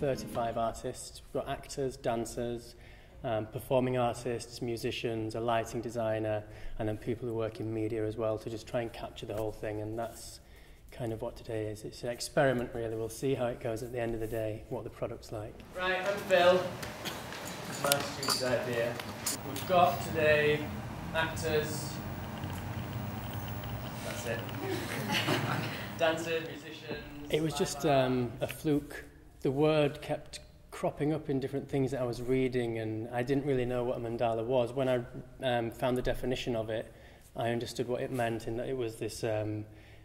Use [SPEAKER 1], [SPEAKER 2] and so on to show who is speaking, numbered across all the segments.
[SPEAKER 1] 35 artists. We've got actors, dancers, performing artists, musicians, a lighting designer, and then people who work in media as well, to just try and capture the whole thing. And that's kind of what today is. It's an experiment, really. We'll see how it goes at the end of the day, what the product's like. Right, I'm Phil. It's my student's idea. We've got today actors. That's it. Dancers, musicians. It was just a fluke. The word kept cropping up in different things that I was reading, and I didn't really know what a mandala was. When I found the definition of it, I understood what it meant, in that it was this,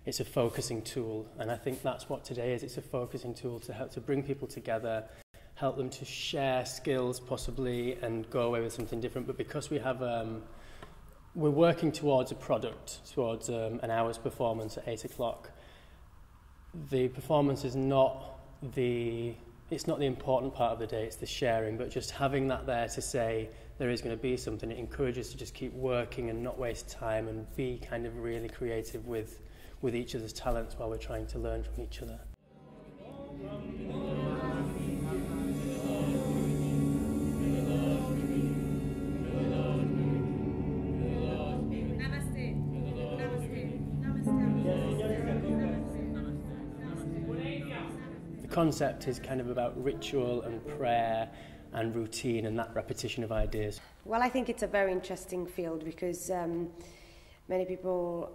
[SPEAKER 1] it's a focusing tool, and I think that's what today is. It's a focusing tool to help to bring people together, help them to share skills possibly, and go away with something different. But because we have, we're working towards a product, towards an hour's performance at 8 o'clock, the performance is not it's not the important part of the day, it's the sharing, but just having that there to say there is going to be something, it encourages to just keep working and not waste time and be kind of really creative with each other's talents while we're trying to learn from each other. The concept is kind of about ritual and prayer and routine and that repetition of ideas.
[SPEAKER 2] Well, I think it's a very interesting field because many people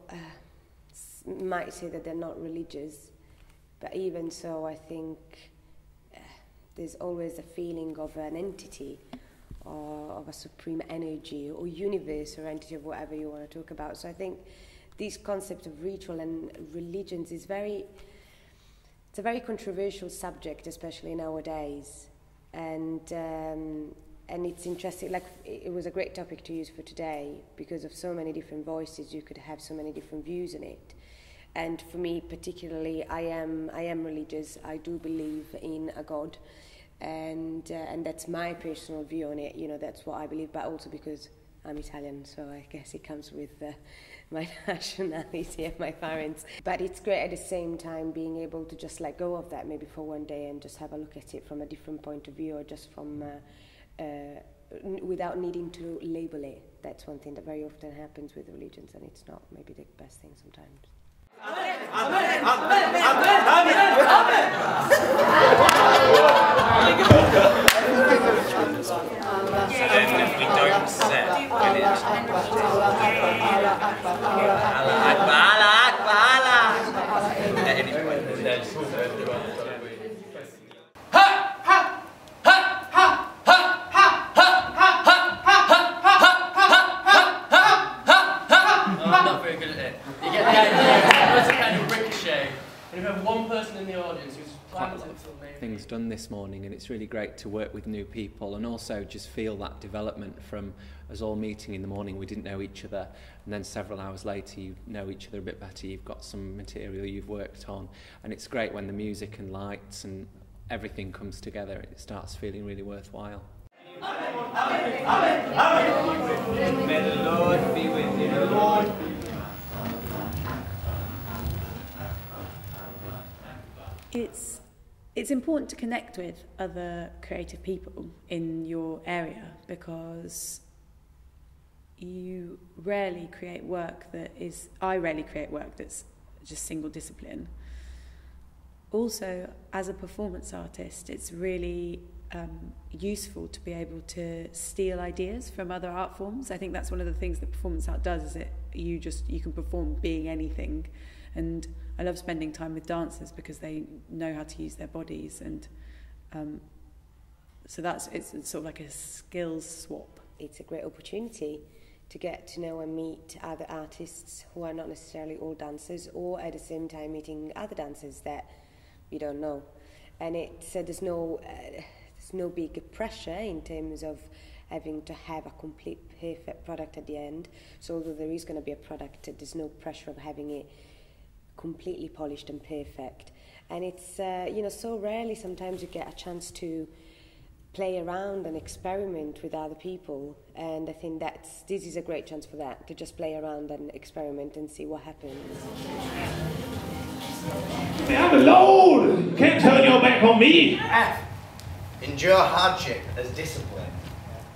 [SPEAKER 2] might say that they're not religious, but even so, I think there's always a feeling of an entity or of a supreme energy or universe or entity of whatever you want to talk about. So I think this concept of ritual and religions is it's a very controversial subject, especially nowadays, and it's interesting. Like, it was a great topic to use for today because of so many different voices. You could have so many different views in it, and for me particularly, I am religious. I do believe in a God, and that's my personal view on it. You know, that's what I believe. But also because I'm Italian, so I guess it comes with my nationality and my parents. But it's great at the same time being able to just let go of that maybe for one day and just have a look at it from a different point of view, or just from without needing to label it. That's one thing that very often happens with religions, and it's not maybe the best thing sometimes. Amen. Amen. Amen. Amen.
[SPEAKER 3] Definitely don't set
[SPEAKER 1] not very good at it. You get the idea. It's a kind of ricochet. And if you have one person in the audience who's planned it,
[SPEAKER 4] things done this morning, and it's really great to work with new people and also just feel that development from us all meeting in the morning. We didn't know each other, and then several hours later you know each other a bit better. You've got some material you've worked on, and it's great when the music and lights and everything comes together. It starts feeling really worthwhile.
[SPEAKER 3] Amen. Amen. Amen. May the Lord be with you. Lord.
[SPEAKER 5] It's important to connect with other creative people in your area, because you rarely create work I rarely create work that's just single discipline. Also, as a performance artist, it's really useful to be able to steal ideas from other art forms. I think that's one of the things that performance art does, is that you can perform being anything. And I love spending time with dancers because they know how to use their bodies, and so it's sort of like a skills swap.
[SPEAKER 2] It's a great opportunity to get to know and meet other artists who are not necessarily all dancers, or at the same time meeting other dancers that you don't know. And there's no big pressure in terms of having to have a complete perfect product at the end. So although there is going to be a product, there's no pressure of having it completely polished and perfect. And it's so rarely sometimes you get a chance to play around and experiment with other people, and I think this is a great chance for that, to just play around and experiment and see what happens.
[SPEAKER 6] I'm the Lord! You can't turn your back on me! Endure hardship as discipline.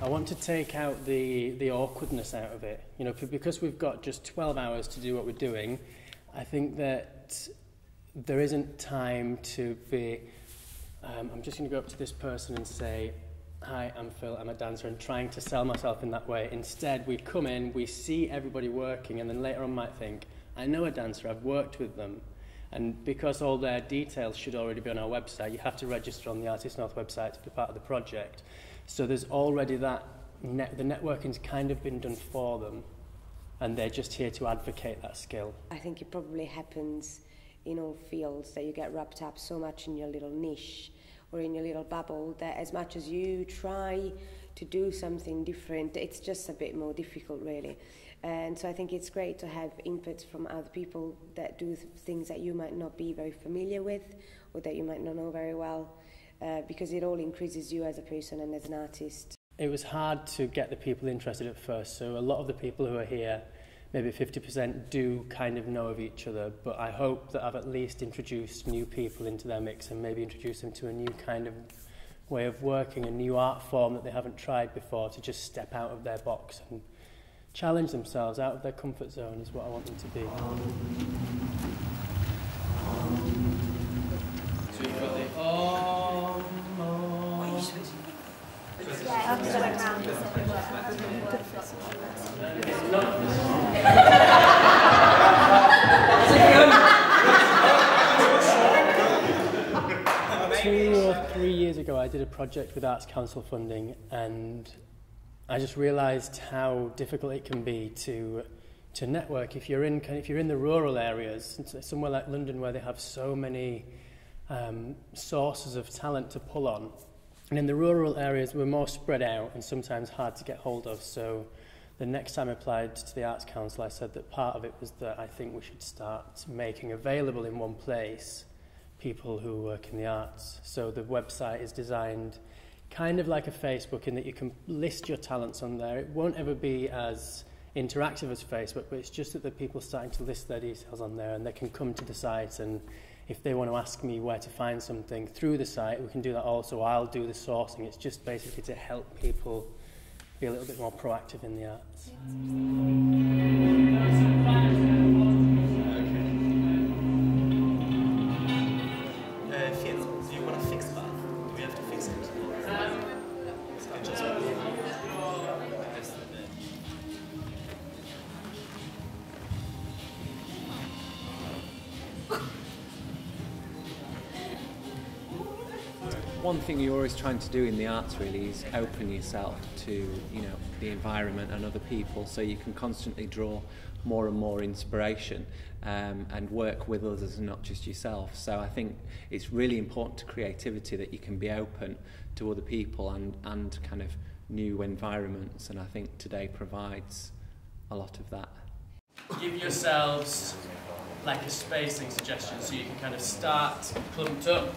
[SPEAKER 1] I want to take out the awkwardness out of it. You know, because we've got just 12 hours to do what we're doing, I think that there isn't time to be, I'm just going to go up to this person and say, hi, I'm Phil, I'm a dancer, and trying to sell myself in that way. Instead, we come in, we see everybody working, and then later on might think, I know a dancer, I've worked with them. And because all their details should already be on our website, you have to register on the Artists North website to be part of the project. So there's already that, the networking's kind of been done for them, and they're just here to advocate that skill.
[SPEAKER 2] I think it probably happens in all fields, that you get wrapped up so much in your little niche or in your little bubble, that as much as you try to do something different, it's just a bit more difficult, really. And so I think it's great to have inputs from other people that do things that you might not be very familiar with or that you might not know very well, because it all increases you as a person and as an artist.
[SPEAKER 1] It was hard to get the people interested at first, so a lot of the people who are here, maybe 50%, do kind of know of each other, but I hope that I've at least introduced new people into their mix and maybe introduced them to a new kind of way of working, a new art form that they haven't tried before, to just step out of their box and challenge themselves out of their comfort zone is what I want them to be.
[SPEAKER 3] So you've got the
[SPEAKER 1] Two or 3 years ago, I did a project with Arts Council funding, and I just realised how difficult it can be to network if you're in the rural areas, somewhere like London where they have so many sources of talent to pull on. And in the rural areas, we're more spread out and sometimes hard to get hold of. So the next time I applied to the Arts Council, I said that part of it was that I think we should start making available in one place people who work in the arts. So the website is designed kind of like a Facebook in that you can list your talents on there. It won't ever be as interactive as Facebook, but it's just that the people are starting to list their details on there, and they can come to the site, and if they want to ask me where to find something through the site, we can do that also. I'll do the sourcing. It's just basically to help people be a little bit more proactive in the arts.
[SPEAKER 7] Do you want to fix that? Do we have to fix it?
[SPEAKER 4] One thing you're always trying to do in the arts really is open yourself to, you know, the environment and other people, so you can constantly draw more and more inspiration and work with others and not just yourself. So I think it's really important to creativity that you can be open to other people and kind of new environments, and I think today provides a lot of that.
[SPEAKER 3] Give yourselves like a spacing suggestion so you can kind of start clumped up.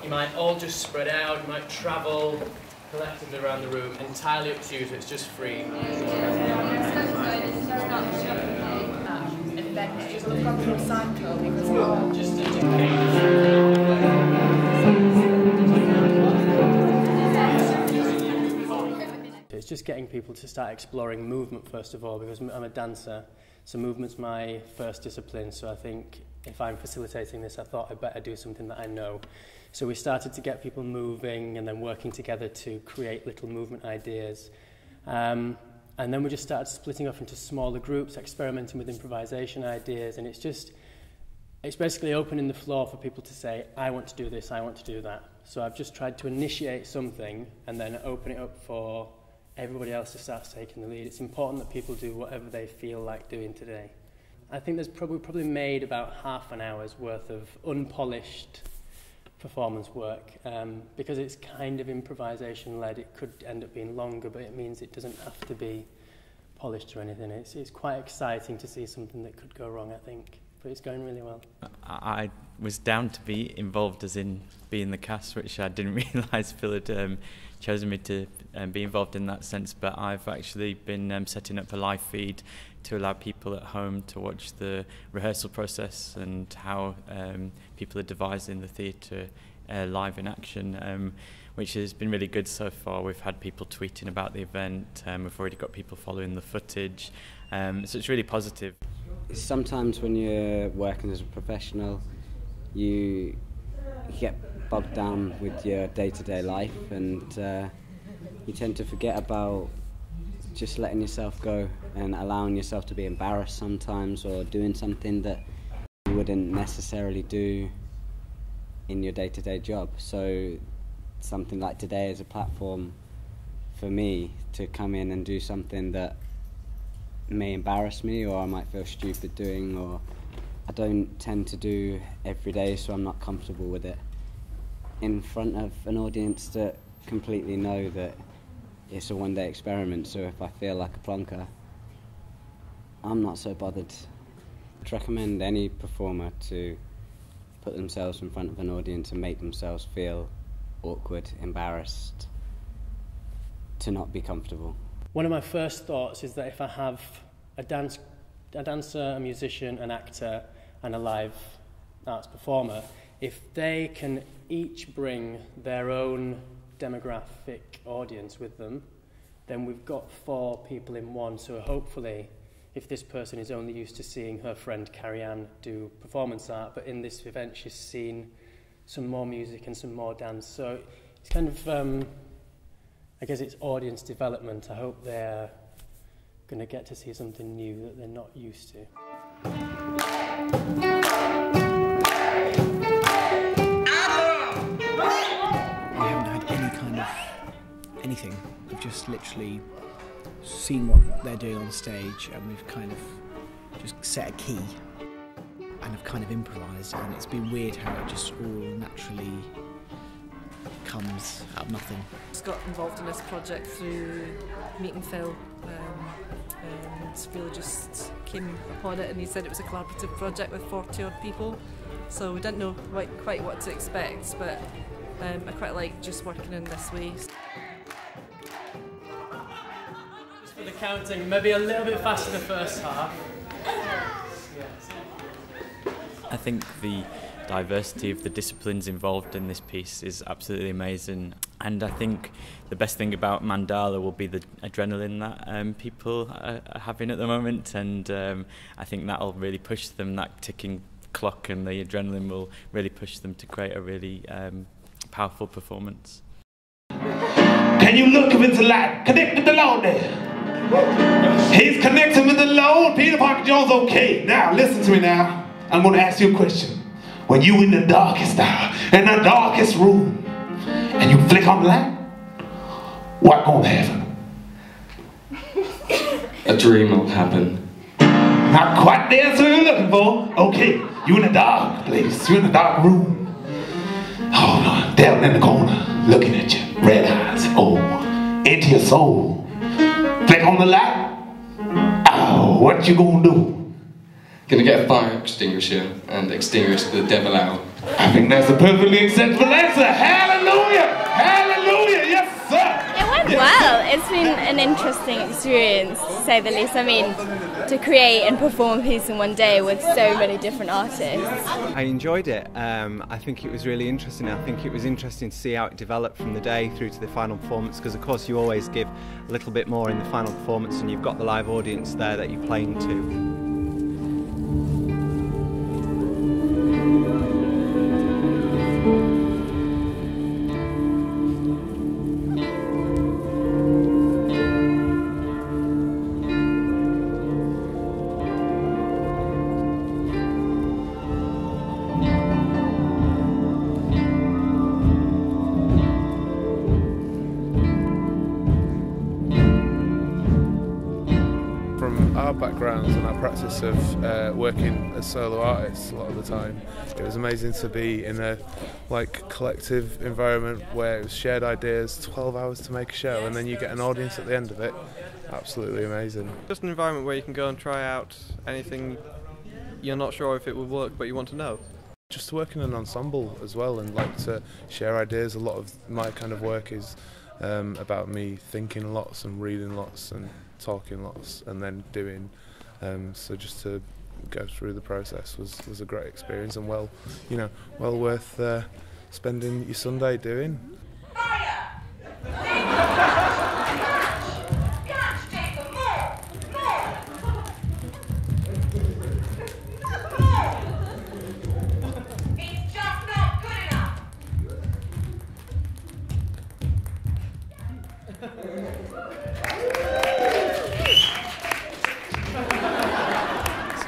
[SPEAKER 3] You might all just spread out, you might travel collectively around the room, entirely up to you, so it's just free.
[SPEAKER 1] It's just getting people to start exploring movement first of all, because I'm a dancer, so movement's my first discipline, so I think if I'm facilitating this, I thought I'd better do something that I know. So we started to get people moving and then working together to create little movement ideas. And then we just started splitting off into smaller groups, experimenting with improvisation ideas, and it's basically opening the floor for people to say, I want to do this, I want to do that. So I've just tried to initiate something and then open it up for everybody else to start taking the lead. It's important that people do whatever they feel like doing today. I think there's probably made about half an hour's worth of unpolished performance work, because it's kind of improvisation led. It could end up being longer, but it means it doesn't have to be polished or anything. It's quite exciting to see something that could go wrong, I think, but it's going really well.
[SPEAKER 8] I was down to be involved, as in be in the cast, which I didn't realise Phil had chosen me to be involved in that sense, but I've actually been setting up a live feed to allow people at home to watch the rehearsal process and how people are devising the theatre live in action. which has been really good so far. We've had people tweeting about the event, we've already got people following the footage, so it's really positive.
[SPEAKER 9] Sometimes when you're working as a professional, you get bogged down with your day-to-day life, and you tend to forget about just letting yourself go and allowing yourself to be embarrassed sometimes, or doing something that you wouldn't necessarily do in your day-to-day job. So something like today is a platform for me to come in and do something that may embarrass me, or I might feel stupid doing, or I don't tend to do every day, so I'm not comfortable with it, in front of an audience that completely know that it's a one-day experiment. So if I feel like a plonker, I'm not so bothered. I'd recommend any performer to put themselves in front of an audience and make themselves feel awkward, embarrassed, to not be comfortable.
[SPEAKER 1] One of my first thoughts is that if I have a dancer, a musician, an actor and a live arts performer, if they can each bring their own demographic audience with them, then we've got 4 people in one. So hopefully, if this person is only used to seeing her friend Carrie-Anne do performance art, but in this event she's seen some more music and some more dance. So it's kind of, I guess it's audience development. I hope they're going to get to see something new that they're not used to.
[SPEAKER 10] We haven't had any kind of anything. We've just literally seen what they're doing on stage, and we've kind of just set a key and have kind of improvised, and it's been weird how it just all naturally comes out of nothing.
[SPEAKER 11] Just got involved in this project through meeting Phil, and really just came upon it, and he said it was a collaborative project with 40 odd people, so we didn't know quite what to expect, but I quite like just working in this way.
[SPEAKER 3] Just for the counting, maybe a little bit faster the first half.
[SPEAKER 8] I think the diversity of the disciplines involved in this piece is absolutely amazing, and I think the best thing about Mandala will be the adrenaline that people are having at the moment, and I think that'll really push them, that ticking clock and the adrenaline will really push them to create a really powerful performance.
[SPEAKER 12] Can you look with the light? Connect with the Lord there. He's connecting with the Lord. Peter Parker Jones, okay. Now, listen to me now. I'm going to ask you a question. When you in the darkest hour, in the darkest room, and you flick on the light, what going to happen?
[SPEAKER 13] A dream will happen.
[SPEAKER 12] Not quite the answer you're looking for. Okay, you in the dark place. You in the dark room. Oh, no, down in the corner, looking at you, red eyes. Oh, into your soul. Flick on the light. Oh, what you gonna do?
[SPEAKER 13] Gonna get a fire extinguisher and extinguish the devil out.
[SPEAKER 12] I think that's a perfectly acceptable answer. Hallelujah! Hallelujah! Yes, sir!
[SPEAKER 14] It went well. It's been an interesting experience, to say the least. I mean, to create and perform a piece in one day with so many different artists.
[SPEAKER 15] I enjoyed it. I think it was really interesting. I think it was interesting to see how it developed from the day through to the final performance, because of course you always give a little bit more in the final performance, and you've got the live audience there that you're playing to.
[SPEAKER 16] Our backgrounds and our practice of working as solo artists a lot of the time, it was amazing to be in a collective environment where it was shared ideas, 12 hours to make a show, and then you get an audience at the end of it. Absolutely amazing.
[SPEAKER 17] Just an environment where you can go and try out anything you're not sure if it will work, but you want to know.
[SPEAKER 16] Just to work in an ensemble as well, and to share ideas. A lot of my kind of work is about me thinking lots and reading lots and talking lots and then doing, so just to go through the process was a great experience, and well worth spending your Sunday doing.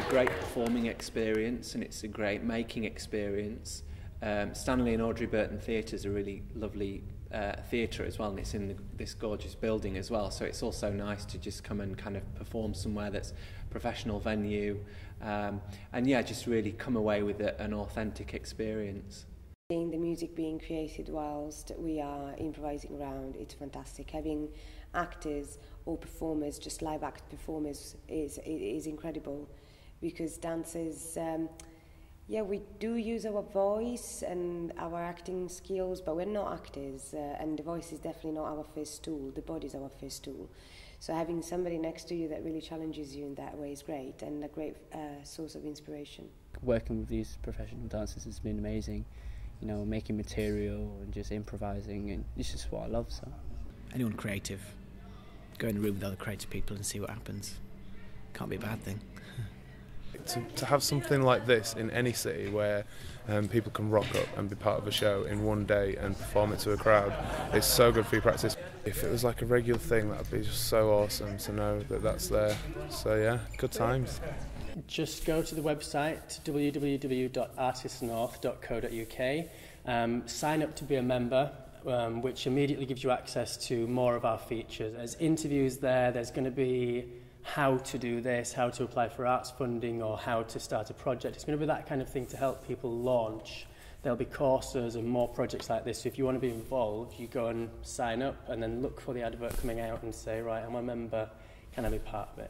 [SPEAKER 4] Great performing experience and it's a great making experience. Stanley and Audrey Burton Theatre is a really lovely theatre as well, and it's in this gorgeous building as well, so it's also nice to just come and kind of perform somewhere that's a professional venue, and yeah, just really come away with an authentic experience.
[SPEAKER 2] Seeing the music being created whilst we are improvising around, it's fantastic. Having actors or performers, just live act performers, is incredible. Because dancers, yeah, we do use our voice and our acting skills, but we're not actors, and the voice is definitely not our first tool. The body is our first tool. So having somebody next to you that really challenges you in that way is great, and a great source of inspiration.
[SPEAKER 18] Working with these professional dancers has been amazing. You know, making material and just improvising, and it's just what I love. So,
[SPEAKER 10] anyone creative, go in the room with other creative people and see what happens. Can't be a bad thing.
[SPEAKER 16] To have something like this in any city where people can rock up and be part of a show in one day and perform it to a crowd, it's so good for your practice. If it was like a regular thing, that would be just so awesome to know that that's there. So yeah, good times.
[SPEAKER 1] Just go to the website www.artistsnorth.co.uk, sign up to be a member, which immediately gives you access to more of our features. There's interviews there, there's going to be how to do this, how to apply for arts funding, or how to start a project. It's going to be that kind of thing to help people launch. There'll be courses and more projects like this, so if you want to be involved, you go and sign up and then look for the advert coming out and say, right, I'm a member, can I be part of it?